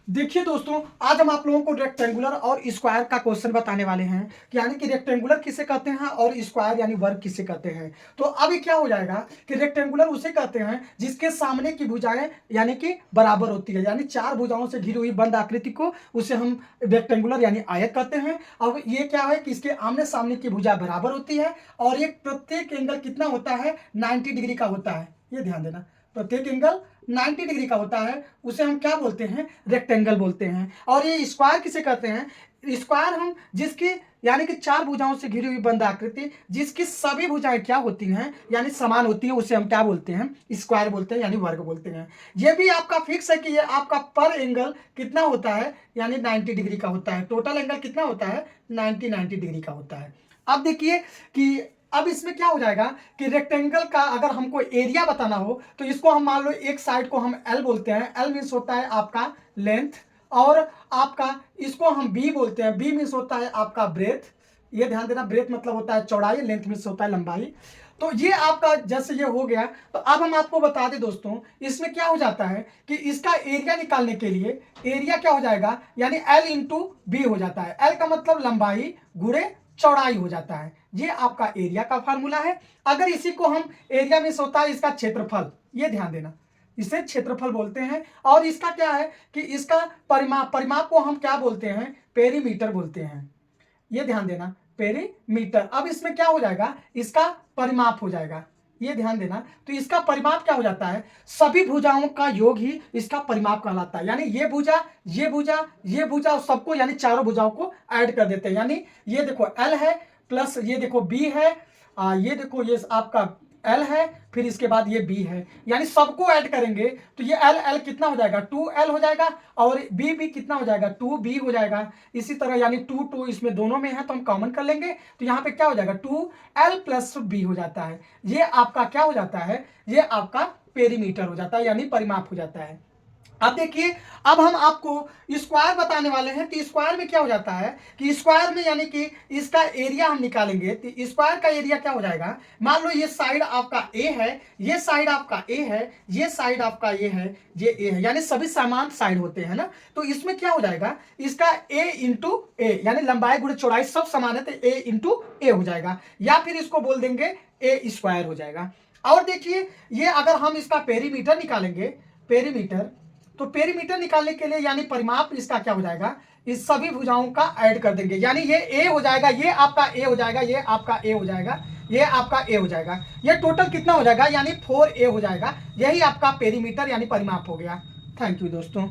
देखिए दोस्तों, आज हम आप लोगों को रेक्टेंगुलर और स्क्वायर का क्वेश्चन बताने वाले हैं कि यानी कि रेक्टेंगुलर किसे कहते हैं और स्क्वायर यानी वर्ग किसे कहते हैं। तो अब ये क्या हो जाएगा कि रेक्टेंगुलर उसे कहते हैं जिसके सामने की भुजाएं यानी कि बराबर होती है, यानी चार भुजाओं से घिरी हुई बंद आकृति को उसे हम रेक्टेंगुलर यानी आयत कहते हैं। अब ये क्या है कि इसके आमने सामने की भुजा बराबर होती है और एक प्रत्येक एंगल कितना होता है, 90 डिग्री का होता है। ये ध्यान देना, प्रत्येक एंगल 90 डिग्री का होता है, उसे हम क्या बोलते हैं, रेक्टेंगल बोलते हैं। और ये स्क्वायर किसे कहते हैं, स्क्वायर हम जिसकी यानी कि चार भुजाओं से घिरी हुई बंद आकृति जिसकी सभी भुजाएं क्या होती हैं यानी समान होती है, उसे हम क्या बोलते हैं, स्क्वायर बोलते हैं यानी वर्ग बोलते हैं। ये भी आपका फिक्स है कि ये आपका पर एंगल कितना होता है यानी 90 डिग्री का होता है। टोटल एंगल कितना होता है, 90 डिग्री का होता है। अब देखिए कि अब इसमें क्या हो जाएगा कि रेक्टेंगल का अगर हमको एरिया बताना हो तो इसको हम मान लो एक साइड को हम एल बोलते हैं। एल मीन्स होता है आपका लेंथ और आपका इसको हम बी बोलते हैं। बी मीन्स होता है आपका ब्रेथ। ये ध्यान देना, ब्रेथ मतलब होता है चौड़ाई, लेंथ मीन्स होता है लंबाई। तो ये आपका जैसे ये हो गया। तो अब हम आपको बता दें दोस्तों, इसमें क्या हो जाता है कि इसका एरिया निकालने के लिए एरिया क्या हो जाएगा यानी एल इंटू बी हो जाता है। एल का मतलब लंबाई गुणे चौड़ाई हो जाता है। ये आपका एरिया का फार्मूला है। अगर इसी को हम एरिया में होता है इसका क्षेत्रफल, ये ध्यान देना, इसे क्षेत्रफल बोलते हैं। और इसका क्या है कि इसका परिमाप को हम क्या बोलते हैं, पेरीमीटर बोलते हैं। ये ध्यान देना, पेरीमीटर। अब इसमें क्या हो जाएगा, इसका परिमाप हो जाएगा। ये ध्यान देना, तो इसका परिमाप क्या हो जाता है, सभी भुजाओं का योग ही इसका परिमाप कहलाता है। यानी ये भुजा, ये भुजा, ये भुजा सबको यानी चारों भुजाओं को ऐड कर देते हैं। यानी ये देखो एल है प्लस ये देखो बी है, ये देखो ये आपका एल है, फिर इसके बाद ये बी है, यानी सबको ऐड करेंगे तो ये एल एल कितना हो जाएगा, 2L हो जाएगा। और बी बी कितना हो जाएगा, 2B हो जाएगा। इसी तरह यानी 2 2 इसमें दोनों में है तो हम कॉमन कर लेंगे, तो यहाँ पे क्या हो जाएगा 2L प्लस बी हो जाता है। ये आपका क्या हो जाता है, ये आपका पेरीमीटर हो जाता है यानी परिमाप हो जाता है। अब देखिए, अब हम आपको स्क्वायर बताने वाले हैं। तो स्क्वायर में क्या हो जाता है कि स्क्वायर में यानी कि इसका एरिया हम निकालेंगे तो स्क्वायर का एरिया क्या हो जाएगा, मान लो ये साइड आपका ए है, ये साइड आपका ए है, ये साइड आपका ये है, ये ए है, यानी सभी समान साइड होते हैं ना। तो इसमें क्या हो जाएगा, इसका ए इंटू ए यानी लंबाई गुणे चौड़ाई सब समान है तो ए इंटू ए हो जाएगा, या फिर इसको बोल देंगे ए स्क्वायर हो जाएगा। और देखिए, ये अगर हम इसका पेरीमीटर निकालेंगे, पेरीमीटर, तो पेरीमीटर निकालने के लिए यानी परिमाप इसका क्या हो जाएगा, इस सभी भुजाओं का ऐड कर देंगे, यानी ये ए हो जाएगा, ये आपका ए हो जाएगा, ये आपका ए हो जाएगा, ये आपका ए हो जाएगा। ये टोटल कितना हो जाएगा यानी 4A हो जाएगा। यही आपका पेरीमीटर यानी परिमाप हो गया। थैंक यू दोस्तों।